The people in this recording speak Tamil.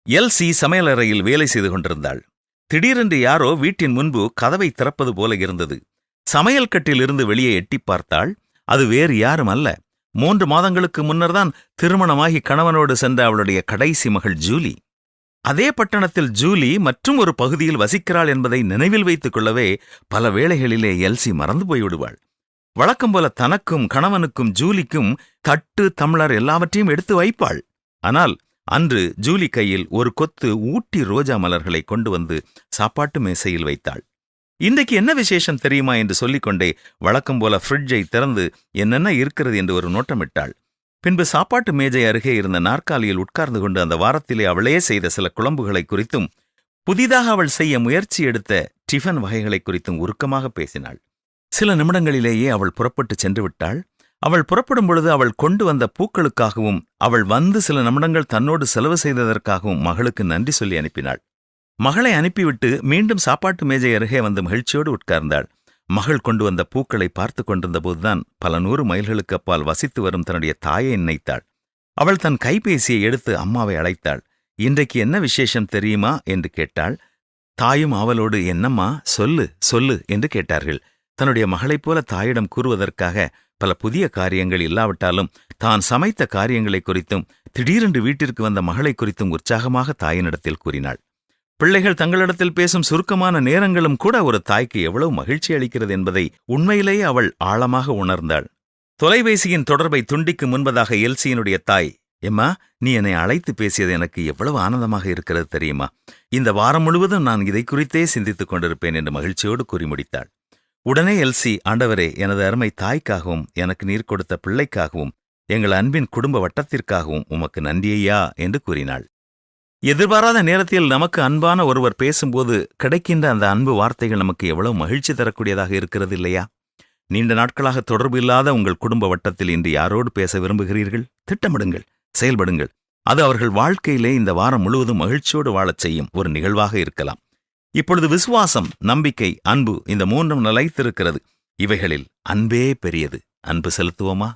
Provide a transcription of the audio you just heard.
எல்சி சமையலறையில் வேலை செய்து கொண்டிருந்தாள். திடீரென்று யாரோ வீட்டின் முன்பு கதவை திறப்பது போல இருந்தது. சமையல் கட்டிலிருந்து வெளியே எட்டிப் பார்த்தாள். அது வேறு யாரும் அல்ல, 3 மாதங்களுக்கு முன்னர்தான் திருமணமாகி கணவனோடு சென்ற அவளுடைய கடைசி மகள் ஜூலி. அதே பட்டணத்தில் ஜூலி மற்றும் ஒரு பகுதியில் வசிக்கிறாள் என்பதை நினைவில் வைத்துக் கொள்ளவே பல வேளைகளிலே எல்சி மறந்து போய்விடுவாள். வழக்கம் போல தனக்கும் கணவனுக்கும் ஜூலிக்கும் தட்டு தம்ளர் எல்லாவற்றையும் எடுத்து வைப்பாள். ஆனால் அன்று ஜூலி கையில் ஒரு கொத்து ஊட்டி ரோஜா மலர்களை கொண்டு வந்து சாப்பாட்டு மேசையில் வைத்தாள். இன்றைக்கு என்ன விசேஷம் தெரியுமா என்று சொல்லிக்கொண்டே வழக்கம் போல ஃப்ரிட்ஜை திறந்து என்னென்ன இருக்கிறது என்று ஒரு நோட்டமிட்டாள். பின்பு சாப்பாட்டு மேஜை அருகே இருந்த நாற்காலியில் உட்கார்ந்து கொண்டு அந்த வாரத்திலே அவளே செய்த சில குழம்புகளை குறித்தும் புதிதாக அவள் செய்ய முயற்சி எடுத்த டிஃபன் வகைகளை குறித்தும் உருக்கமாக பேசினாள். சில நிமிடங்களிலேயே அவள் புறப்பட்டு சென்று விட்டாள். அவள் புறப்படும் பொழுது அவள் கொண்டு வந்த பூக்களுக்காகவும் அவள் வந்து சில நிமிடங்கள் தன்னோடு செலவு செய்ததற்காகவும் மகளுக்கு நன்றி சொல்லி அனுப்பினாள். மகளை அனுப்பிவிட்டு மீண்டும் சாப்பாட்டு மேஜை அருகே வந்து மகிழ்ச்சியோடு உட்கார்ந்தாள். மகள் கொண்டு வந்த பூக்களை பார்த்து கொண்டிருந்த போதுதான் பல 100 மைல்களுக்கு அப்பால் வசித்து வரும் தன்னுடைய தாயை நினைத்தாள். அவள் தன் கைபேசியை எடுத்து அம்மாவை அழைத்தாள். இன்றைக்கு என்ன விசேஷம் தெரியுமா என்று கேட்டாள். தாயும் அவளோடு என்னம்மா சொல்லு சொல்லு என்று கேட்டார்கள். தன்னுடைய மகளைப் போல தாயிடம் கூறுவதற்காக பல புதிய காரியங்கள் இல்லாவிட்டாலும் தான் சமைத்த காரியங்களை குறித்தும் திடீரென்று வீட்டிற்கு வந்த மகளை குறித்தும் உற்சாகமாக தாயினிடத்தில் கூறினாள். பிள்ளைகள் தங்களிடத்தில் பேசும் சுருக்கமான நேரங்களும் கூட ஒரு தாய்க்கு எவ்வளவு மகிழ்ச்சி அளிக்கிறது என்பதை உண்மையிலேயே அவள் ஆழமாக உணர்ந்தாள். தொலைபேசியின் தொடர்பை துண்டிக்கும் முன்பதாக எல்சியினுடைய தாய், எம்மா, நீ என்னை அழைத்து பேசியது எனக்கு எவ்வளவு ஆனந்தமாக இருக்கிறது தெரியுமா? இந்த வாரம் முழுவதும் நான் இதை குறித்தே சிந்தித்துக் கொண்டிருப்பேன் என்று மகிழ்ச்சியோடு கூறி முடித்தாள். உடனே எல்சி, ஆண்டவரே, எனது அருமை தாய்க்காகவும் எனக்கு நீர் கொடுத்த பிள்ளைக்காகவும் எங்கள் அன்பின் குடும்ப வட்டத்திற்காகவும் உமக்கு நன்றியையா என்று கூறினாள். எதிர்பாராத நேரத்தில் நமக்கு அன்பான ஒருவர் பேசும்போது கிடைக்கின்ற அந்த அன்பு வார்த்தைகள் நமக்கு எவ்வளவு மகிழ்ச்சி தரக்கூடியதாக இருக்கிறது இல்லையா? நீண்ட நாட்களாக தொடர்பு இல்லாத உங்கள் குடும்ப வட்டத்தில் இன்று யாரோடு பேச விரும்புகிறீர்கள்? திட்டமிடுங்கள், செயல்படுங்கள். அது அவர்கள் வாழ்க்கையிலே இந்த வாரம் முழுவதும் மகிழ்ச்சியோடு வாழச் செய்யும் ஒரு நிகழ்வாக இருக்கலாம். இப்பொழுது விசுவாசம், நம்பிக்கை, அன்பு, இந்த 3ம் நிலைத்திருக்கிறது. இவைகளில் அன்பே பெரியது. அன்பு செலுத்துவோமா?